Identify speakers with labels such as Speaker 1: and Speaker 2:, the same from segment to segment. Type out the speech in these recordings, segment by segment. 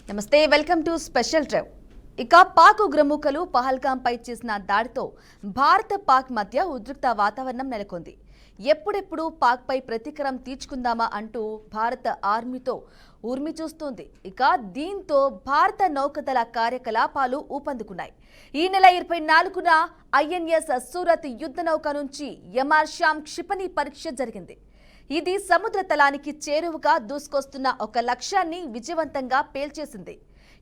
Speaker 1: నమస్తే welcome to special drive. ఇక పాక్ ఉగ్రముఖలు పహల్గాంపై చేసిన దాడితో భారత పాక్ మధ్య ఉద్రిక్త వాతావరణం నెలకొంది. ఎప్పుడెప్పుడు పాక్పై ప్రతీకారం తీర్చుకుందామా అంటూ భారత ఆర్మీతో ఊర్మి చూస్తోంది. ఇక దీంతో భారత నౌకదళ కార్యకలాపాలు ఊపందుకున్నాయి. ఈ నెల 24న ఐఎన్ఎస్ సూరత్ యుద్ధ నౌక నుంచి ఎంఆర్ షామ్ క్షిపణి పరీక్ష జరిగింది. ఇది సముద్ర తలానికి చేరువగా దూసుకొస్తున్న ఒక లక్ష్యాన్ని విజయవంతంగా పేల్చేసింది.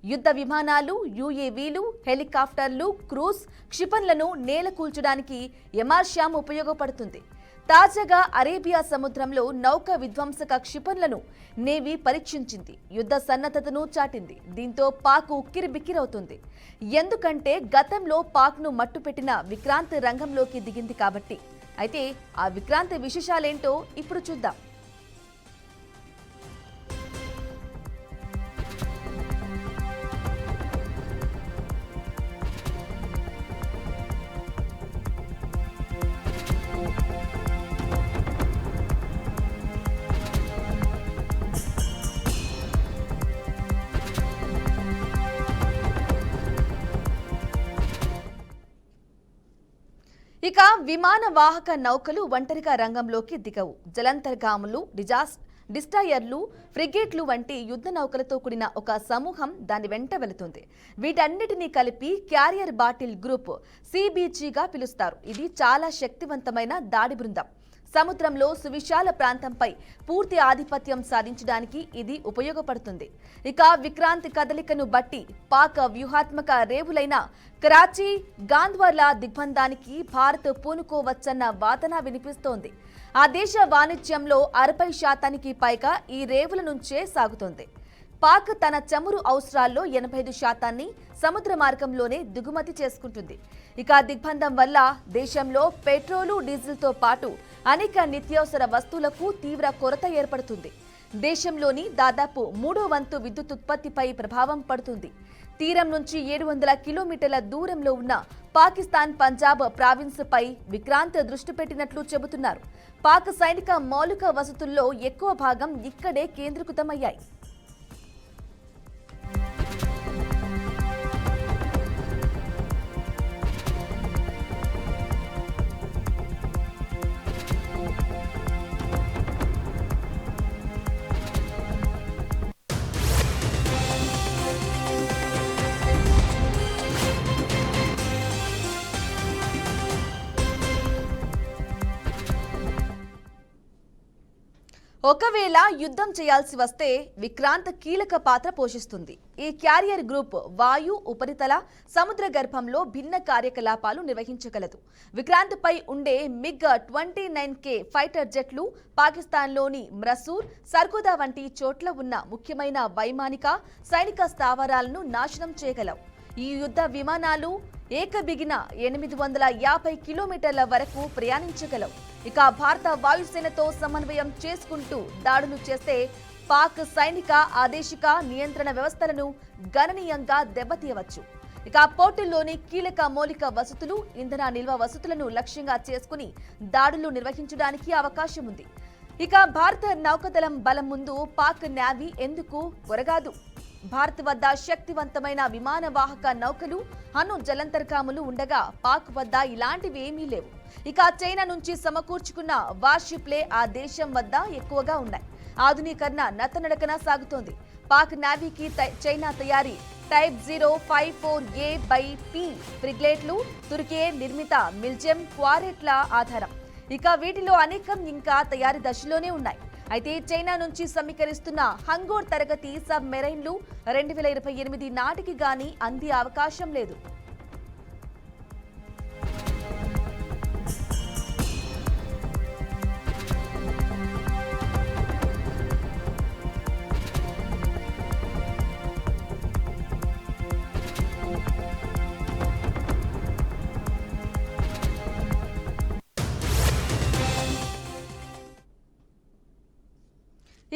Speaker 1: యుద్ధ విమానాలు, యుఏవీలు, హెలికాప్టర్లు, క్రూజ్ క్షిపణులను నేలకూల్చడానికి ఎంఆర్ షామ్ ఉపయోగపడుతుంది. తాజాగా అరేబియా సముద్రంలో నౌక విధ్వంసక క్షిపణులను నేవీ పరీక్షించింది. యుద్ధ సన్నద్ధతను చాటింది. దీంతో పాక్ ఉక్కిరిబిక్కిరవుతుంది. ఎందుకంటే గతంలో పాక్ను మట్టుపెట్టిన విక్రాంత్ రంగంలోకి దిగింది కాబట్టి. అయితే ఆ విక్రాంతి విశేషాలేంటో ఇప్పుడు చూద్దాం. ఇక విమాన వాహక నౌకలు ఒంటరిగా రంగంలోకి దిగవు. జలంతర్గాములు, డిస్ట్రాయర్లు, ఫ్రిగేట్లు వంటి యుద్ధ నౌకలతో కూడిన ఒక సమూహం దాని వెంట వెళుతుంది. వీటన్నిటినీ కలిపి క్యారియర్ బాటిల్ గ్రూప్ సిబిజిగా పిలుస్తారు. ఇది చాలా శక్తివంతమైన దాడి బృందం. సముద్రంలో సువిశాల ప్రాంతంపై పూర్తి ఆధిపత్యం సాధించడానికి ఇది ఉపయోగపడుతుంది. ఇక విక్రాంత్ కదలికను బట్టి పాక్ వ్యూహాత్మక రేవులైన కరాచీ, గాంద్వార్ల దిగ్బంధానికి భారత్ పూనుకోవచ్చన్న వాదన వినిపిస్తోంది. ఆ దేశ వాణిజ్యంలో 60% పైగా ఈ రేవుల నుంచే సాగుతోంది. పాక్ తన చమురు అవసరాల్లో 85% సముద్ర మార్గంలోనే దిగుమతి చేసుకుంటుంది. ఇక దిగ్బంధం వల్ల దేశంలో పెట్రోలు, డీజిల్తో పాటు అనేక నిత్యావసర వస్తువులకు తీవ్ర కొరత ఏర్పడుతుంది. దేశంలోని దాదాపు 3వ వంతు విద్యుత్ ఉత్పత్తిపై ప్రభావం పడుతుంది. తీరం నుంచి 700 కిలోమీటర్ల దూరంలో ఉన్న పాకిస్తాన్ పంజాబ్ ప్రావిన్స్ పై విక్రాంత్ దృష్టి పెట్టినట్లు చెబుతున్నారు. పాక్ సైనిక మౌలిక వసతుల్లో ఎక్కువ భాగం ఇక్కడే కేంద్రీకృతమయ్యాయి. ఒకవేళ యుద్ధం చేయాల్సి వస్తే విక్రాంత్ కీలక పాత్ర పోషిస్తుంది. ఈ క్యారియర్ గ్రూప్ వాయు, ఉపరితల, సముద్ర గర్భంలో భిన్న కార్యకలాపాలు నిర్వహించగలదు. విక్రాంత్ పై ఉండే MiG-29K ఫైటర్ జెట్లు పాకిస్తాన్లోని మ్రసూర్, సర్గోదా వంటి చోట్ల ఉన్న ముఖ్యమైన వైమానిక, సైనిక స్థావరాలను నాశనం చేయగలవు. ఈ యుద్ధ విమానాలు ఏకబిగిన 850 కిలోమీటర్ల వరకు ప్రయాణించగలవు. ఇక భారత వాయుసేనతో సమన్వయం చేసుకుంటూ దాడులు చేస్తే పాక్ సైనిక, ఆదేశిక, నియంత్రణ వ్యవస్థలను గణనీయంగా దెబ్బతీయవచ్చు. ఇక పోర్టుల్లోని కీలక మౌలిక వసతులు, ఇంధన నిల్వ వసతులను లక్ష్యంగా చేసుకుని దాడులు నిర్వహించడానికి అవకాశం ఉంది. ఇక భారత నౌకాదళం బలం ముందు పాక్ నేవీ ఎందుకు కొరగాదు? భారత్ వద్ద శక్తివంతమైన విమాన వాహక నౌకలు, అణు జలంతర్గాములు ఉండగా పాక్ వద్ద ఇలాంటివి ఏమీ లేవు. ఇక చైనా నుంచి సమకూర్చుకున్న వార్షిప్లే ఆ దేశం వద్ద ఎక్కువగా ఉన్నాయి. ఆధునీకరణ నత్తనడకన సాగుతోంది. పాక్ నేవీకి చైనా తయారీ టైప్ 054A/P ఫ్రిగేట్లు తుర్కీ నిర్మిత మిల్జెమ్ క్వారెట్ల ఆధారం. ఇక వీటిలో అనేకం ఇంకా తయారీ దశలోనే ఉన్నాయి. అయితే చైనా నుంచి సమీకరిస్తున్న హంగోర్ తరగతి సబ్ మెరైన్లు 2028 నాటికి గానీ అందే అవకాశం లేదు.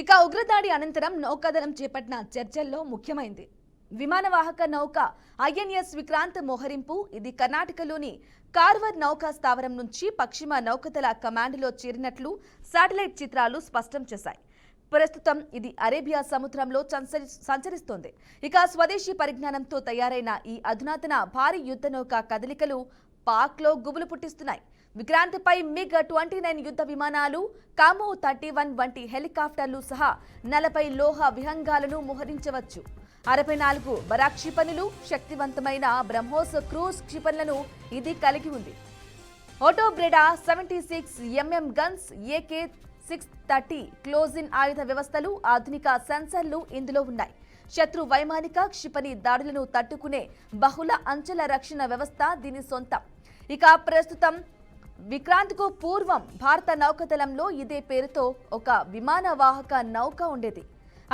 Speaker 1: ఇక ఉగ్రదాడి అనంతరం నౌకాదళం చేపట్టిన చర్చల్లో ముఖ్యమైంది విమానవాహక నౌక ఐఎన్ఎస్ విక్రాంత్ మోహరింపు. ఇది కర్ణాటకలోని కార్వర్ నౌకా స్థావరం నుంచి పశ్చిమ నౌకాదళ కమాండ్లో చేరినట్లు శాటిలైట్ చిత్రాలు స్పష్టం చేశాయి. ప్రస్తుతం ఇది అరేబియా సముద్రంలో సంచరిస్తోంది. ఇక స్వదేశీ పరిజ్ఞానంతో తయారైన ఈ అధునాతన భారీ యుద్ధ నౌక కదలికలు పాక్లో గుబులు పుట్టిస్తున్నాయి. విక్రాంతిపై MiG-29 యుద్ధ విమానాలు, కామో-31 వంటి హెలికాప్టర్లు సహా 40 లోహ విహంగాలను మోహరించవచ్చు. 64 బరాక్ క్షిపణులు, శక్తివంతమైన బ్రహ్మోస్ క్రూజ్ క్షిపణులను ఇది కలిగి ఉంది. ఓటోబ్రెడా 76mm గన్స్, AK-630 క్లోజిన్ ఆయుధ వ్యవస్థలు, ఆధునిక సెన్సర్లు ఇందులో ఉన్నాయి. శత్రు వైమానిక క్షిపణి దాడులను తట్టుకునే బహుళ అంచెల రక్షణ వ్యవస్థ దీని సొంతం. ఇక ప్రస్తుతం విక్రాంత్కు పూర్వం భారత నౌకాదళంలో ఇదే పేరుతో ఒక విమానవాహక నౌక ఉండేది.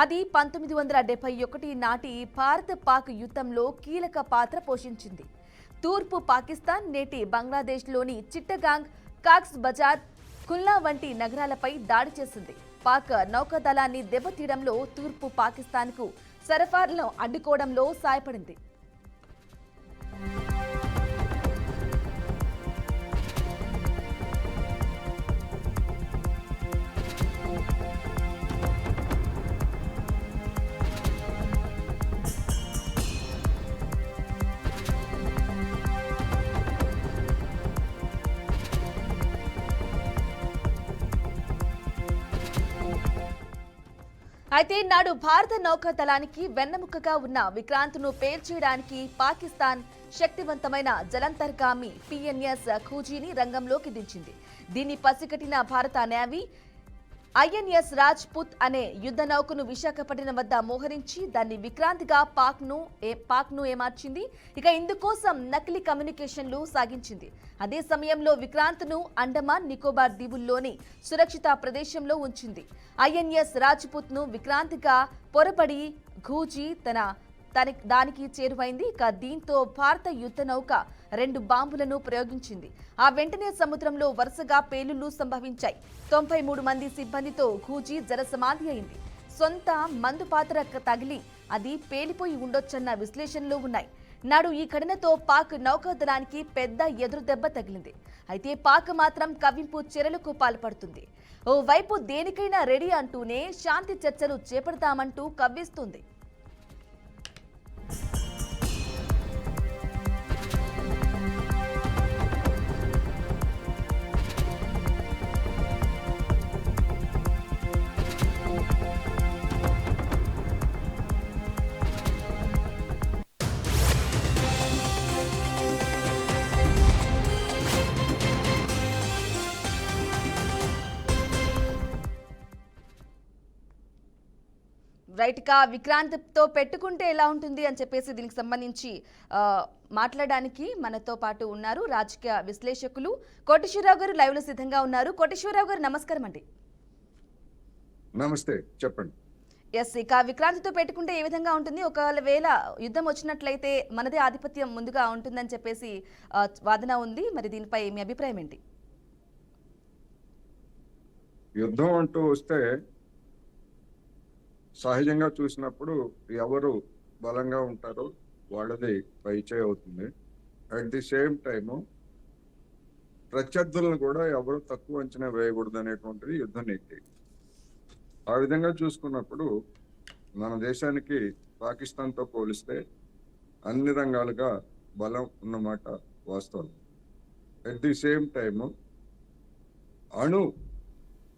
Speaker 1: అది 1971 నాటి భారత్ పాక్ యుద్ధంలో కీలక పాత్ర పోషించింది. తూర్పు పాకిస్తాన్, నేటి బంగ్లాదేశ్లోని చిట్టగాంగ్, కాక్స్ బజార్, కుల్లా వంటి నగరాలపై దాడి చేసింది. పాక్ నౌకాదళాన్ని దెబ్బతీయడంలో, తూర్పు పాకిస్తాన్కు సరఫరాలను అడ్డుకోవడంలో సాయపడింది. అయితే నాడు భారత నౌకాదళానికి వెన్నెముకగా ఉన్న విక్రాంత్ను పేల్చేయడానికి పాకిస్తాన్ శక్తివంతమైన జలంతర్గామి PNS ఖూజీని రంగంలోకి దించింది. దీన్ని పసిగట్టిన భారత నేవీ INS రాజ్పుత్ అనే యుద్ధ నౌకను విశాఖపట్నం వద్ద మోహరించి దాన్ని విక్రాంతిగా పాక్ను ఏమార్చింది. ఇక ఇందుకోసం నకిలీ కమ్యూనికేషన్లు సాగించింది. అదే సమయంలో విక్రాంత్ను అండమాన్ నికోబార్ దీవుల్లోని సురక్షిత ప్రదేశంలో ఉంచింది. INS రాజ్పుత్ను విక్రాంతిగా పొరపడి ఘూజీ దానికి చేరువైంది. ఇక దీంతో భారత యుద్ధ నౌక 2 బాంబులను ప్రయోగించింది. ఆ వెంటనే సముద్రంలో వరుసగా పేలుళ్లు సంభవించాయి. 93 మంది సిబ్బందితో ఘూజీ జలసమాధి అయింది. సొంత మందు పాత్ర తగిలి అది పేలిపోయి ఉండొచ్చన్న విశ్లేషణలు ఉన్నాయి. నాడు ఈ ఘటనతో పాక్ నౌకాదళానికి పెద్ద ఎదురు దెబ్బ తగిలింది. అయితే పాక్ మాత్రం కవ్వింపు చర్యలకు పాల్పడుతుంది. ఓవైపు దేనికైనా రెడీ అంటూనే శాంతి చర్చలు చేపడతామంటూ కవ్విస్తుంది. రైట్ గా విక్రాంత్తో పెట్టుకుంటే ఎలా ఉంటుంది అని చెప్పేసి దీనికి సంబంధించి మాట్లాడడానికి మనతో పాటు ఉన్నారు రాజకీయ విశ్లేషకులు కోటేశ్వరరావు గారు. లైవ్ లో సిద్ధంగా ఉన్నారు. కోటేశ్వరరావు గారు నమస్కారం అండి.
Speaker 2: నమస్తే, చెప్పండి.
Speaker 1: ఎస్, ఇక విక్రాంత్తో పెట్టుకుంటే ఏ విధంగా ఉంటుంది? ఒకవేళ యుద్ధం వచ్చినట్లయితే మనదే ఆధిపత్యం ముందుగా ఉంటుందని చెప్పేసి వాదన ఉంది. మరి దీనిపై మీ అభిప్రాయం ఏంటి?
Speaker 2: యుద్ధం అంటూ వస్తే సహజంగా చూసినప్పుడు ఎవరు బలంగా ఉంటారో వాళ్ళది పైచేయి అవుతుంది. అట్ ది సేమ్ టైము ప్రత్యర్థులను కూడా ఎవరు తక్కువ అంచనా వేయకూడదు అనేటువంటిది యుద్ధ నీతి. ఆ విధంగా చూసుకున్నప్పుడు మన దేశానికి పాకిస్తాన్తో పోలిస్తే అన్ని రంగాలుగా బలం ఉన్నమాట వాస్తవం. అట్ ది సేమ్ టైము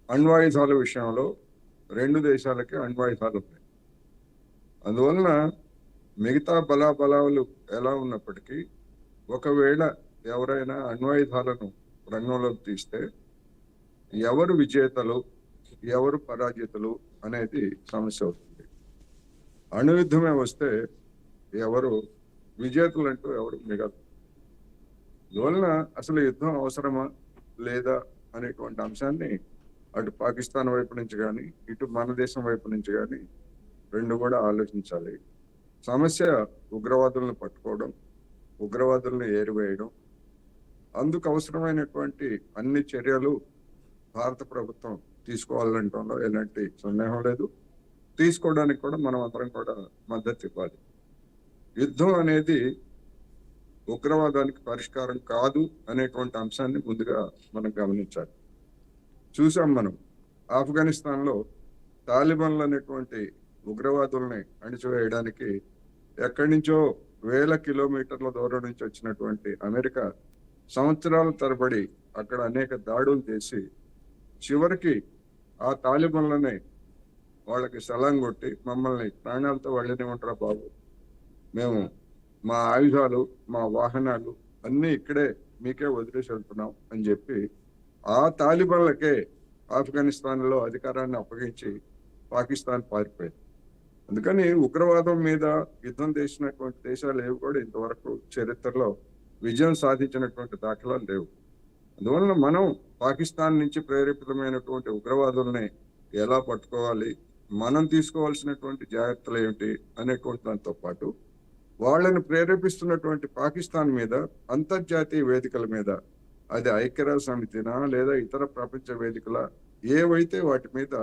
Speaker 2: అణ్వాయుధాల విషయంలో 2 దేశాలకి అణ్వాయుధాలు ఉన్నాయి. అందువలన మిగతా బలాబలాలు ఎలా ఉన్నప్పటికీ ఒకవేళ ఎవరైనా అణ్వాయుధాలను రంగంలోకి తీస్తే ఎవరు విజేతలు ఎవరు పరాజితులు అనేది సమస్య అవుతుంది. అణుయుద్ధమే వస్తే ఎవరు విజేతలు అంటూ ఎవరు మిగలరు. అందువలన అసలు యుద్ధం అవసరమా లేదా అనేటువంటి అంశాన్ని అటు పాకిస్తాన్ వైపు నుంచి కానీ ఇటు మన దేశం వైపు నుంచి కానీ 2 కూడా ఆలోచించాలి. సమస్య ఉగ్రవాదులను పట్టుకోవడం, ఉగ్రవాదులను ఏరివేయడం, అందుకు అవసరమైనటువంటి అన్ని చర్యలు భారత ప్రభుత్వం తీసుకోవాలంటంలో ఎలాంటి సందేహం లేదు. తీసుకోవడానికి కూడా మనం అందరం కూడా మద్దతు ఇవ్వాలి. యుద్ధం అనేది ఉగ్రవాదానికి పరిష్కారం కాదు అనేటువంటి అంశాన్ని ముందుగా మనం గమనించాలి. చూసాం మనం ఆఫ్ఘనిస్తాన్లో తాలిబాన్లు అనేటువంటి ఉగ్రవాదుల్ని అణిచివేయడానికి ఎక్కడి నుంచో వేల కిలోమీటర్ల దూరం నుంచి వచ్చినటువంటి అమెరికా సంవత్సరాల తరబడి అక్కడ అనేక దాడులు చేసి చివరికి ఆ తాలిబాన్లని వాళ్ళకి సలాం కొట్టి మమ్మల్ని ప్రాణాలతో వాళ్ళని ఉంటారా బాబు, మేము మా ఆయుధాలు మా వాహనాలు అన్నీ ఇక్కడే మీకే వదిలేసి వెళ్తున్నాం అని చెప్పి ఆ తాలిబాన్లకే ఆఫ్ఘనిస్తాన్లో అధికారాన్ని అప్పగించి పాకిస్తాన్ పారిపోయింది. అందుకని ఉగ్రవాదం మీద యుద్ధం చేసినటువంటి దేశాలు ఏవి కూడా ఇంతవరకు చరిత్రలో విజయం సాధించినటువంటి దాఖలాలు లేవు. అందువలన మనం పాకిస్తాన్ నుంచి ప్రేరేపితమైనటువంటి ఉగ్రవాదుల్ని ఎలా పట్టుకోవాలి, మనం తీసుకోవాల్సినటువంటి జాగ్రత్తలు ఏమిటి అనేటువంటి దాంతో పాటు వాళ్ళని ప్రేరేపిస్తున్నటువంటి పాకిస్తాన్ మీద అంతర్జాతీయ వేదికల మీద, అది ఐక్యరాజ్య సమితినా లేదా ఇతర ప్రపంచ వేదికల ఏవైతే వాటి మీద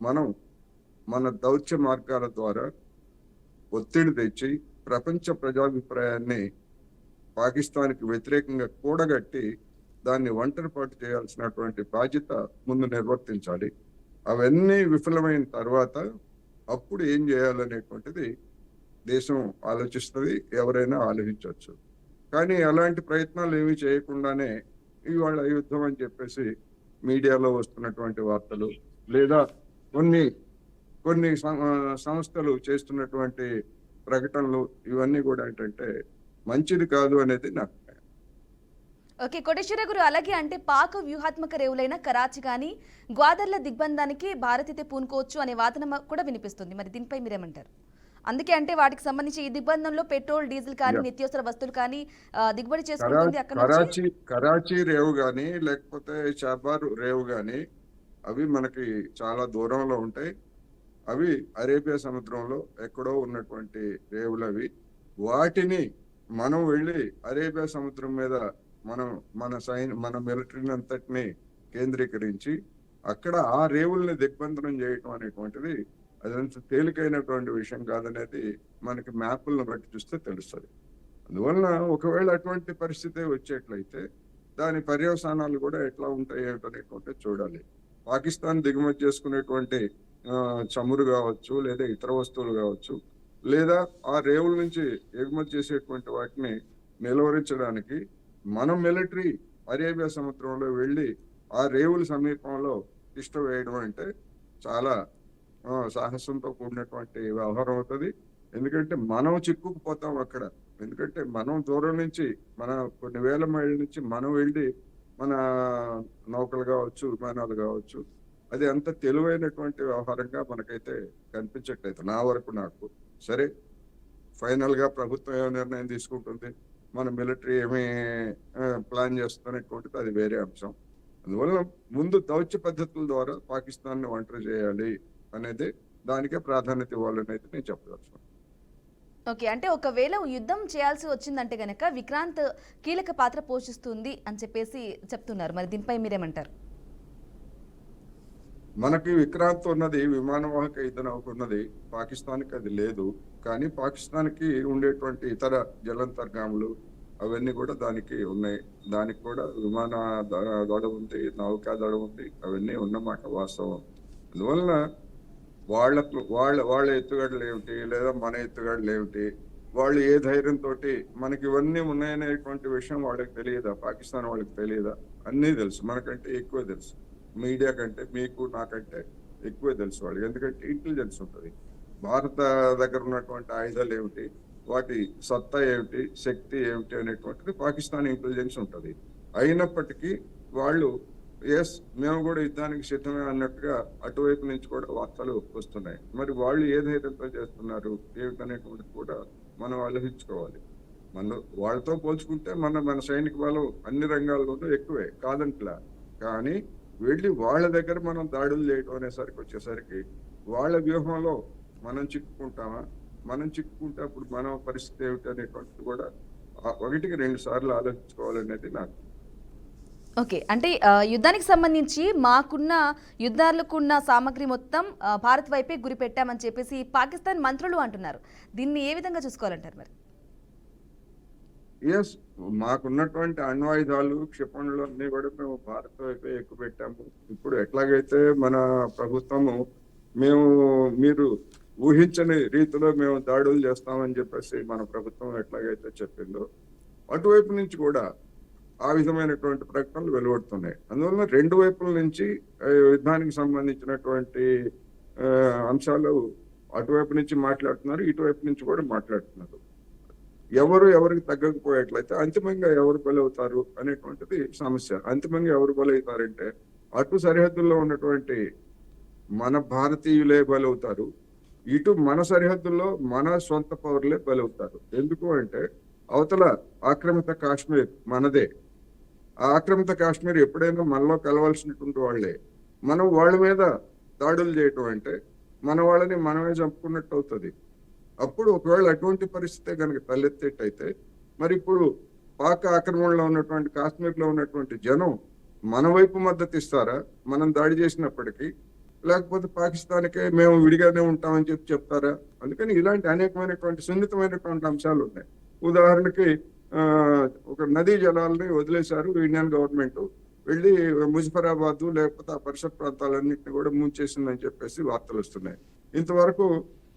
Speaker 2: మనం మన దౌత్య మార్గాల ద్వారా ఒత్తిడి తెచ్చి ప్రపంచ ప్రజాభిప్రాయాన్ని పాకిస్తాన్కి వ్యతిరేకంగా కూడగట్టి దాన్ని ఒంటరిపాటు చేయాల్సినటువంటి బాధ్యత ముందు నిర్వర్తించాలి. అవన్నీ విఫలమైన తర్వాత అప్పుడు ఏం చేయాలనేటువంటిది దేశం ఆలోచిస్తుంది, ఎవరైనా ఆలోచించవచ్చు. కానీ అలాంటి ప్రయత్నాలు ఏమీ చేయకుండానే ఇవాళ యుద్ధం అని చెప్పేసి మీడియాలో వస్తున్నటువంటి వార్తలు లేదా కొన్ని కొన్ని సంస్థలు చేస్తున్నటువంటి ప్రకటనలు ఇవన్నీ కూడా ఏంటంటే మంచిది కాదు అనేది నాకు.
Speaker 1: ఓకే కోటేశ్వర గారు, అలాగే అంటే పాక్ వ్యూహాత్మక రేవులైన కరాచీ కానీ గ్వాదర్ల దిగ్బంధానికి భారత్ అయితే పూనుకోవచ్చు అనే వాదన కూడా వినిపిస్తుంది. మరి దీనిపై మీరేమంటారు? అందుకే అంటే వాటికి సంబంధించి ఈ దిగ్బంధంలో పెట్రోల్, డీజిల్ కానీ నిత్యావసర వస్తువులు కానీ దిగుబడి చేసుకుంటుంది అక్కడ.
Speaker 2: కరాచీ రేవు కానీ లేకపోతే చాబార్ రేవు కానీ అవి మనకి చాలా దూరంలో ఉంటాయి. అవి అరేబియా సముద్రంలో ఎక్కడో ఉన్నటువంటి రేవులు అవి. వాటిని మనం వెళ్ళి అరేబియా సముద్రం మీద మన మిలిటరీని అంతటిని కేంద్రీకరించి అక్కడ ఆ రేవుల్ని దిగ్బంధనం చేయటం అనేటువంటిది అదంత తేలికైనటువంటి విషయం కాదనేది మనకి మ్యాపులను బట్టి చూస్తే తెలుస్తుంది. అందువలన ఒకవేళ అటువంటి పరిస్థితి వచ్చేట్లయితే దాని పర్యవసానాలు కూడా ఎట్లా ఉంటాయి అనేటువంటి చూడాలి. పాకిస్తాన్ దిగుమతి చేసుకునేటువంటి చమురు కావచ్చు, లేదా ఇతర వస్తువులు కావచ్చు, లేదా ఆ రేవుల నుంచి ఎగుమతి చేసేటువంటి వాటిని నిలువరించడానికి మనం మిలిటరీ అరేబియా సముద్రంలో వెళ్ళి ఆ రేవుల సమీపంలో తిష్ట వేయడం అంటే చాలా సాహసంతో కూడినటువంటి వ్యవహారం అవుతుంది. ఎందుకంటే మనం చిక్కుకుపోతాం అక్కడ. ఎందుకంటే మనం దూరం నుంచి మన కొన్ని వేల మైళ్ళ నుంచి మనం వెళ్ళి మన నౌకలు కావచ్చు, విమానాలు కావచ్చు, అది అంత తెలివైనటువంటి వ్యవహారంగా మనకైతే కనిపించట్లేదు నా వరకు. నాకు సరే ఫైనల్ గా ప్రభుత్వం ఏమో నిర్ణయం తీసుకుంటుంది, మన మిలిటరీ ఏమి ప్లాన్ చేస్తున్నటువంటిది అది వేరే అంశం. అందువల్ల ముందు దౌత్య పద్ధతుల ద్వారా పాకిస్తాన్ ని ఒంటరి చేయాలి అనేది దానికే ప్రాధాన్యత ఇవ్వాలనేది నేను చెప్పదలుచుకున్నాను.
Speaker 1: ఓకే, అంటే ఒకవేళ యుద్ధం చేయాల్సి వచ్చిందంటే గనక విక్రాంత్ కీలక పాత్ర పోషిస్తుంది అని చెప్పేసి చెప్తున్నారు. మరి దీనిపై మీరేమంటారు?
Speaker 2: మనకి విక్రాంత్ ఉన్నది విమానవాహక యుద్ధనౌక ఉన్నది, పాకిస్తాన్కి అది లేదు. కానీ పాకిస్తాన్కి ఉండేటువంటి ఇతర జలంతర్గాములు అవన్నీ కూడా దానికి ఉన్నాయి. దానికి కూడా విమాన దడ ఉంది, నౌకా దడ ఉంది, అవన్నీ ఉన్నమాట వాస్తవం. అందువలన వాళ్ళ ఎత్తుగడలు ఏమిటి లేదా మన ఎత్తుగడలు ఏమిటి, వాళ్ళు ఏ ధైర్యంతో మనకి ఇవన్నీ ఉన్నాయనేటువంటి విషయం వాళ్ళకి తెలియదా? పాకిస్తాన్ వాళ్ళకి తెలియదా? అన్నీ తెలుసు, మనకంటే ఎక్కువ తెలుసు. మీడియా కంటే మీకు నాకంటే ఎక్కువే తెలుసు వాళ్ళకి. ఎందుకంటే ఇంటెలిజెన్స్ ఉంటుంది. భారత దగ్గర ఉన్నటువంటి ఆయుధాలు ఏమిటి, వాటి సత్తా ఏమిటి, శక్తి ఏమిటి అనేటువంటిది పాకిస్తాన్ ఇంటెలిజెన్స్ ఉంటుంది. అయినప్పటికీ వాళ్ళు మేము కూడా యుద్ధానికి సిద్ధమే అన్నట్టుగా అటువైపు నుంచి కూడా వార్తలు వస్తున్నాయి. మరి వాళ్ళు ఏ ధైర్యంతో చేస్తున్నారు ఏమిటనేటువంటిది కూడా మనం ఆలోచించుకోవాలి. వాళ్ళతో పోల్చుకుంటే మన సైనిక బలం అన్ని రంగాల్లోనూ ఎక్కువే కాదంట్లా. కానీ వెళ్ళి వాళ్ళ దగ్గర మనం దాడులు చేయటం అనేసరికి వచ్చేసరికి వాళ్ళ వ్యూహంలో మనం చిక్కుకుంటామా, మనం చిక్కుకుంటే అప్పుడు మన పరిస్థితి ఏమిటి అనేటువంటిది కూడా 1-2 సార్లు ఆలోచించుకోవాలనేది నాకు.
Speaker 1: ఓకే, అంటే యుద్ధానికి సంబంధించి మాకున్న యుద్ధాలకున్న సామగ్రి మొత్తం భారత్ వైపే గురి పెట్టామని చెప్పేసి పాకిస్తాన్ మంత్రులు అంటున్నారు. దీన్ని ఏ విధంగా చూసుకోవాలంటారు? మరి
Speaker 2: మాకున్నటువంటి అణ్వాయుధాలు, క్షిపణులు అన్ని కూడా మేము భారత్ వైపే ఎక్కువ పెట్టాము. ఇప్పుడు ఎట్లాగైతే మన ప్రభుత్వము మేము మీరు ఊహించని రీతిలో మేము దాడులు చేస్తామని చెప్పేసి మన ప్రభుత్వం ఎట్లాగైతే చెప్పిందో అటువైపు నుంచి కూడా ఆ విధమైనటువంటి ప్రకటనలు వెలువడుతున్నాయి. అందువల్ల రెండు వైపుల నుంచి యుద్ధానికి సంబంధించినటువంటి ఆ, అంశాలు అటువైపు నుంచి మాట్లాడుతున్నారు, ఇటువైపు నుంచి కూడా మాట్లాడుతున్నారు. ఎవరికి తగ్గకపోయేట్లయితే అంతిమంగా ఎవరు బలవుతారు అనేటువంటిది సమస్య. అంతిమంగా ఎవరు బలవుతారంటే అటు సరిహద్దుల్లో ఉన్నటువంటి మన భారతీయులే బలవుతారు, ఇటు మన సరిహద్దుల్లో మన సొంత పౌరులే బలవుతారు. ఎందుకు అంటే అవతల ఆక్రమిత కాశ్మీర్ మనదే. ఆ ఆక్రమిత కాశ్మీర్ ఎప్పుడైనా మనలో కలవాల్సినటువంటి వాళ్ళే. మనం వాళ్ళ మీద దాడులు చేయటం అంటే మన వాళ్ళని మనమే చంపుకున్నట్టు అవుతుంది. అప్పుడు ఒకవేళ అటువంటి పరిస్థితే కనుక తలెత్తేటైతే మరి ఇప్పుడు పాక్ ఆక్రమణలో ఉన్నటువంటి కాశ్మీర్లో ఉన్నటువంటి జనం మన వైపు మద్దతు ఇస్తారా మనం దాడి చేసినప్పటికీ, లేకపోతే పాకిస్తాన్కే మేము విడిగానే ఉంటామని చెప్తారా? అందుకని ఇలాంటి అనేకమైనటువంటి సున్నితమైనటువంటి అంశాలు ఉన్నాయి. ఉదాహరణకి ఒక నదీ జలాలని వదిలేశారు ఇండియన్ గవర్నమెంట్, వెళ్ళి ముజఫరాబాద్ లేకపోతే ఆ పరిసర ప్రాంతాలన్నింటినీ కూడా ముంచేసిందని చెప్పేసి వార్తలు వస్తున్నాయి. ఇంతవరకు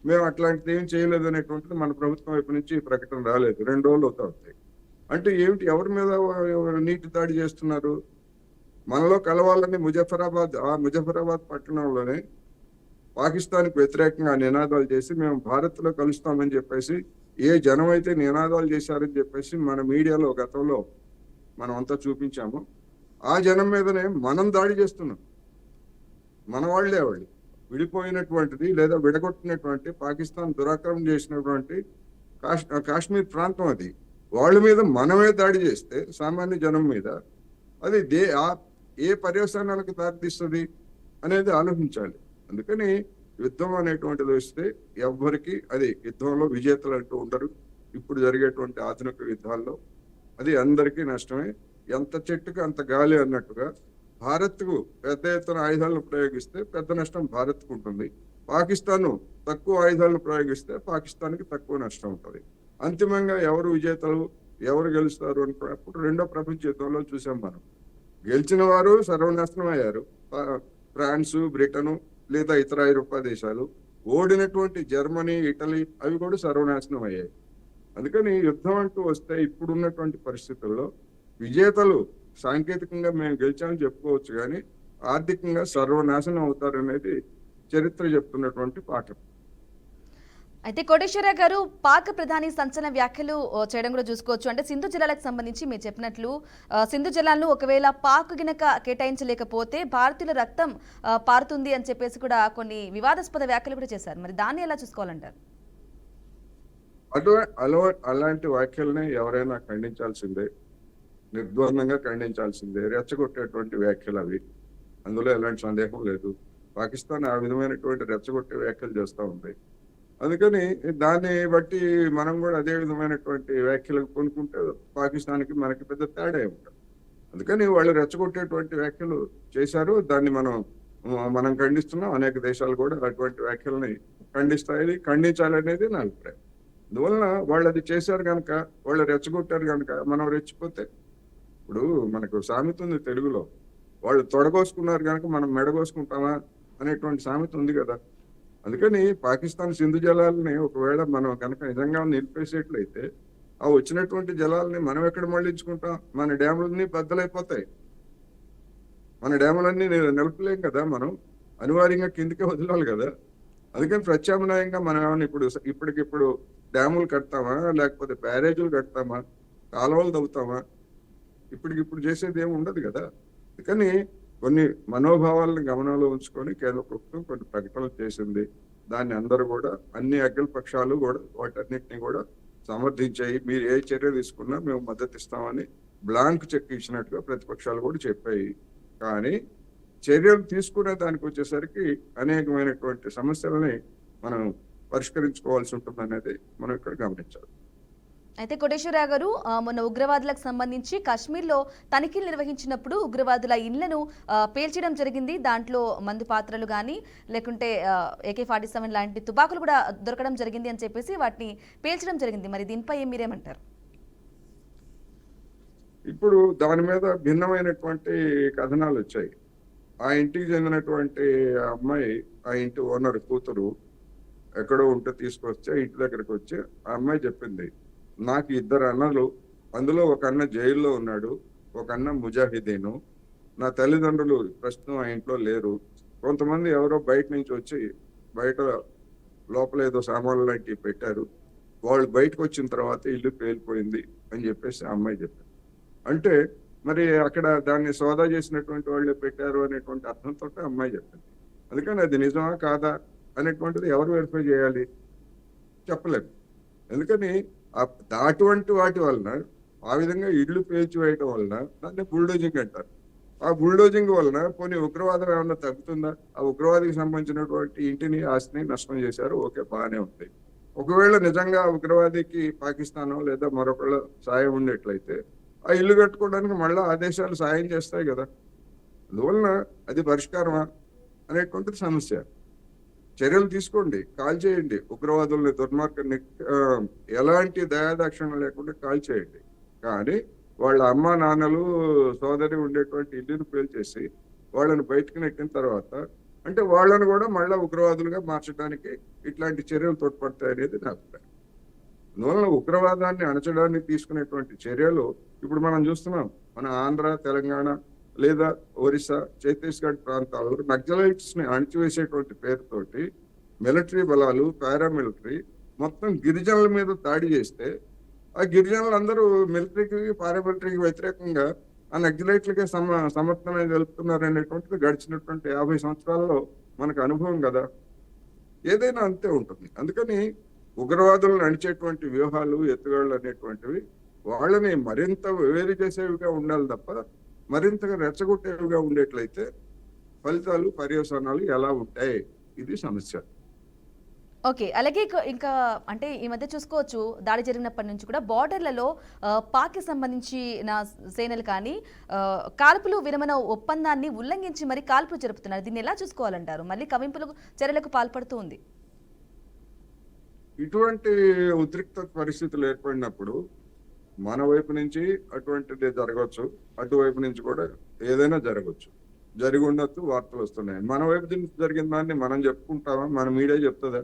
Speaker 2: మేము అట్లాంటిది ఏం చేయలేదు అనేటువంటిది మన ప్రభుత్వం వైపు నుంచి ప్రకటన రాలేదు. 2 రోజులు అవుతాయి. అంటే ఏమిటి, ఎవరి మీద నీటి దాడి చేస్తున్నారు? మనలో కలవాలని ముజఫరాబాద్ పట్టణంలోనే పాకిస్తాన్కి వ్యతిరేకంగా నినాదాలు చేసి మేము భారత్ లో కలుస్తామని చెప్పేసి ఏ జనం అయితే నినాదాలు చేశారని చెప్పేసి మన మీడియాలో గతంలో మనం అంతా చూపించాము. ఆ జనం మీదనే మనం దాడి చేస్తున్నాం. మన వాళ్ళే వాళ్ళు విడిపోయినటువంటిది లేదా విడగొట్టినటువంటి పాకిస్తాన్ దురాక్రమణ చేసినటువంటి కాశ్మీర్ ప్రాంతం అది. వాళ్ళ మీద మనమే దాడి చేస్తే సామాన్య జనం మీద అది ఏ పర్యవసానాలకు దారితీస్తుంది అనేది ఆలోచించాలి. అందుకని యుద్ధం అనేటువంటిది వస్తే ఎవ్వరికి అది యుద్ధంలో విజేతలు అంటూ ఉండరు. ఇప్పుడు జరిగేటువంటి ఆధునిక యుద్ధాల్లో అది అందరికీ నష్టమే. ఎంత చెట్టుకు అంత గాలి అన్నట్టుగా భారత్కు పెద్ద ఎత్తున ఆయుధాలను ప్రయోగిస్తే పెద్ద నష్టం భారత్కు ఉంటుంది. పాకిస్తాన్ తక్కువ ఆయుధాలను ప్రయోగిస్తే పాకిస్తాన్కి తక్కువ నష్టం ఉంటుంది. అంతిమంగా ఎవరు విజేతలు ఎవరు గెలుస్తారు అనుకున్నప్పుడు రెండో ప్రపంచ యుద్ధంలో చూసాం మనం. గెలిచిన వారు సర్వనాశనం అయ్యారు, ఫ్రాన్స్, బ్రిటన్ లేదా ఇతర ఐరోపా దేశాలు. ఓడినటువంటి జర్మనీ, ఇటలీ అవి కూడా సర్వనాశనం అయ్యాయి. అందుకని యుద్ధం అంటూ వస్తే ఇప్పుడున్నటువంటి పరిస్థితుల్లో విజేతలు సాంకేతికంగా మేము గెలిచామని చెప్పుకోవచ్చు, కానీ ఆర్థికంగా సర్వనాశనం అవుతారనేది చరిత్ర చెప్తున్నటువంటి పాఠం.
Speaker 1: అయితే కోటేశ్వరరావు గారు, పాక్ ప్రధాని సంచలన వ్యాఖ్యలు చేయడం కూడా చూసుకోవచ్చు. అంటే సింధు జలాలకు సంబంధించి మీరు చెప్పినట్లు సింధు జలాలను ఒకవేళ పాక్ గినక కేటాయించలేకపోతే భారతీయుల రక్తం పారుతుంది అని చెప్పేసి కూడా కొన్ని వివాదాస్పద వ్యాఖ్యలు కూడా చేశారు. మరి దాన్ని ఎలా చూసుకోవాలంటారు?
Speaker 2: అలాంటి వ్యాఖ్యల్ని ఎవరైనా ఖండించాల్సిందే, నిర్ద్వందంగా ఖండించాల్సిందే. రెచ్చగొట్టేటువంటి వ్యాఖ్యలు అవి, అందులో ఎలాంటి సందేహం లేదు. పాకిస్తాన్ ఆ విధమైనటువంటి రెచ్చగొట్టే వ్యాఖ్యలు చేస్తూ ఉంది. అందుకని దాన్ని బట్టి మనం కూడా అదే విధమైనటువంటి వ్యాఖ్యలకు కొనుక్కుంటే పాకిస్తాన్కి మనకి పెద్ద తేడా ఉంటుంది. అందుకని వాళ్ళు రెచ్చగొట్టేటువంటి వ్యాఖ్యలు చేశారు, దాన్ని మనం ఖండిస్తున్నాం. అనేక దేశాలు కూడా అటువంటి వ్యాఖ్యల్ని ఖండించాలనేది నా అభిప్రాయం. అందువలన వాళ్ళు అది చేశారు కనుక, వాళ్ళు రెచ్చగొట్టారు కనుక మనం రెచ్చిపోతే, ఇప్పుడు మనకు సామెత ఉంది తెలుగులో, వాళ్ళు తొడగోసుకున్నారు కనుక మనం మెడగోసుకుంటామా అనేటువంటి సామెత ఉంది కదా. అందుకని పాకిస్తాన్ సింధు జలాలని ఒకవేళ మనం కనుక నిజంగా నిలిపేసేట్లయితే ఆ వచ్చినటువంటి జలాలని మనం ఎక్కడ మళ్ళించుకుంటాం? మన డ్యాములన్నీ బద్దలైపోతాయి. మన డ్యాములన్నీ నిలపలేం కదా, మనం అనివార్యంగా కిందికే వదలాలి కదా. అందుకని ప్రత్యామ్నాయంగా మనం ఏమైనా ఇప్పటికిప్పుడు డ్యాములు కడతామా, లేకపోతే బ్యారేజీలు కడతామా, కాలువలు తవ్వుతామా? ఇప్పటికిప్పుడు చేసేది ఏమి ఉండదు కదా. అందుకని కొన్ని మనోభావాలను గమనంలో ఉంచుకొని కేంద్ర ప్రభుత్వం కొన్ని ప్రకటనలు చేసింది. దాన్ని అందరూ కూడా, అన్ని అఖిల పక్షాలు కూడా వాటన్నిటిని కూడా సమర్థించాయి. మీరు ఏ చర్య తీసుకున్నా మేము మద్దతు ఇస్తామని బ్లాంక్ చెక్ ఇచ్చినట్టుగా ప్రతిపక్షాలు కూడా చెప్పాయి. కానీ చర్యలు తీసుకునే దానికి వచ్చేసరికి అనేకమైనటువంటి సమస్యలని మనం పరిష్కరించుకోవాల్సి ఉంటుంది అనేది మనం ఇక్కడ గమనించాలి.
Speaker 1: అయితే కోటేశ్వరరావు గారు, మొన్న ఉగ్రవాదులకు సంబంధించి కాశ్మీర్లో తనిఖీలు నిర్వహించినప్పుడు ఉగ్రవాదుల ఇళ్లను పేల్చడం జరిగింది. దాంట్లో మందు పాత్రలు కానీ లేకుంటే AK-47 లాంటి తుపాకులు కూడా దొరకడం జరిగింది అని చెప్పేసి వాటిని పేల్చడం జరిగింది. మరి దీనిపై మీరేమంటారు?
Speaker 2: ఇప్పుడు దాని మీద భిన్నమైనటువంటి కథనాలు వచ్చాయి. ఆ ఇంటికి చెందినటువంటి అమ్మాయి, ఆ ఇంటి ఓనర్ కూతురు ఎక్కడో ఉంటే తీసుకొచ్చి ఆ ఇంటి దగ్గరకు వచ్చి ఆ అమ్మాయి చెప్పింది, నాకు ఇద్దరు అన్నలు, అందులో ఒక అన్న జైల్లో ఉన్నాడు, ఒక అన్న ముజాహిదీను. నా తల్లిదండ్రులు ప్రస్తుతం ఆ ఇంట్లో లేరు. కొంతమంది ఎవరో బయట నుంచి వచ్చి బయట లోపల ఏదో సామాన్లు లాంటివి పెట్టారు. వాళ్ళు బయటకు వచ్చిన తర్వాత ఇల్లు పేలిపోయింది అని చెప్పేసి ఆ అమ్మాయి చెప్పింది. అంటే మరి అక్కడ దాన్ని సోదా చేసినటువంటి వాళ్ళే పెట్టారు అనేటువంటి అర్థంతో అమ్మాయి చెప్పింది. అందుకని అది నిజమా కాదా అనేటువంటిది ఎవరు వెరిఫై చేయాలి? చెప్పలేము. ఎందుకని అటువంటి వాటి వలన, ఆ విధంగా ఇళ్ళు పేల్చివేయటం వలన దాన్ని బుల్డోజింగ్ అంటారు. ఆ బుల్డోజింగ్ వలన పోనీ ఉగ్రవాదం ఏమన్నా తగ్గుతుందా? ఆ ఉగ్రవాదికి సంబంధించినటువంటి ఇంటిని, ఆస్తిని నష్టం చేశారు, ఓకే, బాగానే ఉంది. ఒకవేళ నిజంగా ఆ ఉగ్రవాదికి పాకిస్తానో లేదా మరొకళ్ళ సాయం ఉండేట్లయితే ఆ ఇల్లు కట్టుకోవడానికి మళ్ళా ఆదేశాలు సాయం చేస్తాయి కదా. అందువలన అది పరిష్కారమా అనేటువంటిది సమస్య. చర్యలు తీసుకోండి, కాల్ చేయండి, ఉగ్రవాదుల్ని, దుర్మార్గాన్ని ఎలాంటి దయాదాక్షిణ్యం లేకుండా కాల్ చేయండి. కానీ వాళ్ళ అమ్మ నాన్నలు, సోదరి ఉండేటువంటి ఇల్లును పేల్చేసి వాళ్ళని బయటకు నెట్టిన తర్వాత అంటే వాళ్ళని కూడా మళ్ళా ఉగ్రవాదులుగా మార్చడానికి ఇట్లాంటి చర్యలు తోడ్పడతాయి అనేది నా అభిప్రాయం. అందువలన ఉగ్రవాదాన్ని అణచడానికి తీసుకునేటువంటి చర్యలు ఇప్పుడు మనం చూస్తున్నాం. మన ఆంధ్ర, తెలంగాణ లేదా ఒరిస్సా, ఛత్తీస్గఢ్ ప్రాంతాల్లో నక్సలైట్స్ ని అణిచివేసేటువంటి పేరుతోటి మిలిటరీ బలాలు, పారామిలిటరీ మొత్తం గిరిజనుల మీద దాడి చేస్తే ఆ గిరిజనులందరూ మిలిటరీకి, పారామిలిటరీకి వ్యతిరేకంగా ఆ నక్సలైట్లకే సమర్థనమే తెలుపుతున్నారు అనేటువంటిది గడిచినటువంటి 50 సంవత్సరాల్లో మనకు అనుభవం కదా. ఏదైనా అంతే ఉంటుంది. అందుకని ఉగ్రవాదులను అణిచేటువంటి వ్యూహాలు, ఎత్తుగడలు అనేటువంటివి వాళ్ళని మరింత వేరు చేసేవిగా ఉండాలి తప్ప మరింతగా రెచ్చగొట్టేవిగా ఉండేట్లయితే ఫలితాలు, పర్యవసానాలు ఎలా ఉంటాయి? ఇది సమస్య.
Speaker 1: ఓకే. అలాగే ఇంకా అంటే ఈ మధ్య చూసుకోవచ్చు, దాడి జరిగినప్పటి నుంచి కూడా బార్డర్లలో పాక్‌కి సంబంధించిన సేనలు కానీ కాల్పులు విరమణ ఒప్పందాన్ని ఉల్లంఘించి మరి కాల్పులు జరుపుతున్నారు. దీన్ని ఎలా చూసుకోవాలంటారు? మళ్ళీ కవింపులకు చర్యలకు పాల్పడుతూ ఉంది.
Speaker 2: ఇటువంటి ఉద్రిక్త పరిస్థితులు ఏర్పడినప్పుడు మన వైపు నుంచి అటువంటిది జరగవచ్చు, అటువైపు నుంచి కూడా ఏదైనా జరగవచ్చు. జరిగి ఉండొచ్చు, వార్తలు వస్తున్నాయి. మన వైపు నుంచి జరిగిన దాన్ని మనం చెప్పుకుంటామా? మన మీడియా చెప్తుందా?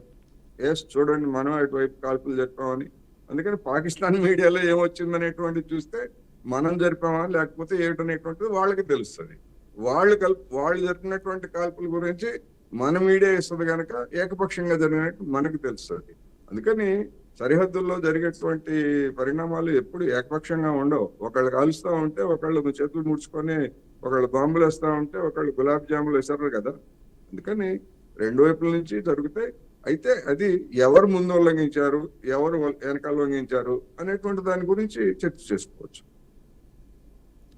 Speaker 2: ఎస్, చూడండి మనం అటువైపు కాల్పులు జరిపామని. అందుకని పాకిస్తాన్ మీడియాలో ఏమొచ్చిందనేటువంటిది చూస్తే మనం జరిపామా లేకపోతే ఏమిటనేటువంటిది వాళ్ళకి తెలుస్తుంది. వాళ్ళు జరిపినటువంటి కాల్పుల గురించి మన మీడియా ఇస్తుంది కనుక ఏకపక్షంగా జరిగినట్టు మనకు తెలుస్తుంది. అందుకని సరిహద్దుల్లో జరిగేటువంటి పరిణామాలు ఎప్పుడు ఏకపక్షంగా ఉండవు. ఒకళ్ళు కాలుస్తూ ఉంటే ఒకళ్ళు చేతులు ముడుచుకొని, ఒకళ్ళు బాంబులు వేస్తూ ఉంటే ఒకళ్ళు గులాబ్ జాములు వేసారు కదా. అందుకని రెండు వైపుల నుంచి జరుగుతాయి. అయితే అది ఎవరు ముందు ఉల్లంఘించారు, ఎవరు వెనకాల ఉల్లంఘించారు అనేటువంటి దాని గురించి చర్చ చేసుకోవచ్చు.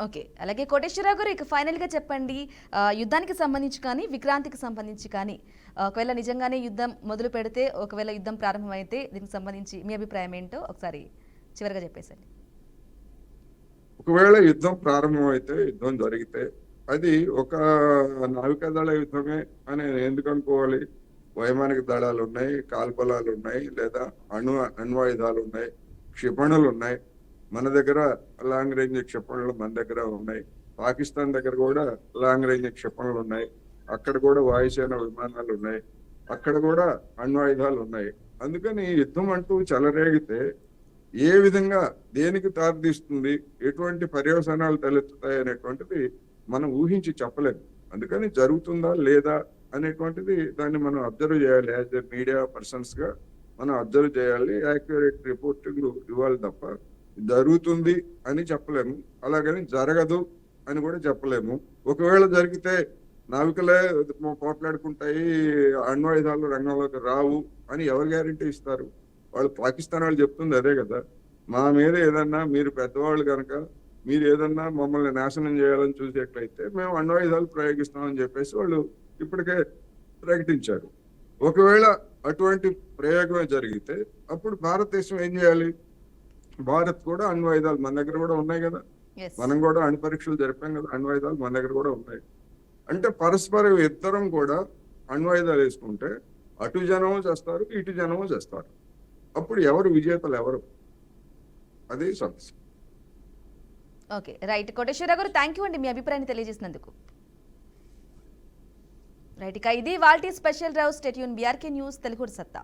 Speaker 1: ఓకే. అలాగే కోటేశ్వరరావు గారు, ఇక ఫైనల్గా చెప్పండి, యుద్ధానికి సంబంధించి కానీ విక్రాంతికి సంబంధించి కానీ ఒకవేళ నిజంగానే యుద్ధం మొదలు పెడితే, ఒకవేళ యుద్ధం ప్రారంభమైతే దీనికి సంబంధించి మీ అభిప్రాయం ఏంటో ఒకసారి చివరిగా చెప్పేసండి.
Speaker 2: ఒకవేళ యుద్ధం ప్రారంభమైతే, యుద్ధం జరిగితే అది ఒక నావికాదళ యుద్ధమే అని ఎందుకు అనుకోవాలి? వైమానిక దళాలు ఉన్నాయి, కాల్బలాలు ఉన్నాయి, లేదా అణ్వాయుధాలు ఉన్నాయి, క్షిపణులు ఉన్నాయి. మన దగ్గర లాంగ్ రేంజ్ క్షిపణులు మన దగ్గర ఉన్నాయి. పాకిస్తాన్ దగ్గర కూడా లాంగ్ రేంజ్ క్షిపణులు ఉన్నాయి. అక్కడ కూడా వాయుసేన విమానాలు ఉన్నాయి. అక్కడ కూడా అణ్వాయుధాలు ఉన్నాయి. అందుకని యుద్ధం అంటూ చెలరేగితే ఏ విధంగా, దేనికి దారితీస్తుంది, ఎటువంటి పర్యవసానాలు తలెత్తుతాయి అనేటువంటిది మనం ఊహించి చెప్పలేము. అందుకని జరుగుతుందా లేదా అనేటువంటిది దాన్ని మనం అబ్జర్వ్ చేయాలి. యాజ్ ఎ మీడియా పర్సన్స్ గా మనం అబ్జర్వ్ చేయాలి, యాక్యురేట్ రిపోర్టింగ్ ఇవ్వాలి తప్ప జరుగుతుంది అని చెప్పలేము, అలాగని జరగదు అని కూడా చెప్పలేము. ఒకవేళ జరిగితే నావికలే పోట్లాడుకుంటాయి, అణ్వాయుధాలు రంగంలోకి రావు అని ఎవరు గ్యారంటీ ఇస్తారు? వాళ్ళు పాకిస్తాన్ వాళ్ళు చెప్తుంది అదే కదా. మా మీద ఏదన్నా, మీరు పెద్దవాళ్ళు కనుక మీరు ఏదన్నా మమ్మల్ని నాశనం చేయాలని చూసేట్లయితే మేము అణ్వాయుధాలు ప్రయోగిస్తామని చెప్పేసి వాళ్ళు ఇప్పటికే ప్రకటించారు. ఒకవేళ అటువంటి ప్రయోగమే జరిగితే అప్పుడు భారతదేశం ఏం చేయాలి? భారత్ కూడా అణ్వాయుధాలు మన దగ్గర కూడా ఉన్నాయి కదా. మనం కూడా అణు పరీక్షలు జరిపాం కదా, అణ్వాయుధాలు మన దగ్గర కూడా ఉన్నాయి. అంటే పరస్పరం ఇద్దరం కూడా అణ్వాయుధాలు వేసుకుంటే అటు జనము చేస్తారు, ఇటు జనము చేస్తారు. అప్పుడు ఎవరు విజేతలు? ఎవరు? అది సమస్య.
Speaker 1: Okay, right. కోటేశ్వరరావు గారు, థ్యాంక్ యూ అండి మీ అభిప్రాయాన్ని తెలియజేసినందుకు. రైట్, ఇక ఇది వాల్టీ special drive. Stay tuned BRK news Telugu సత్తా.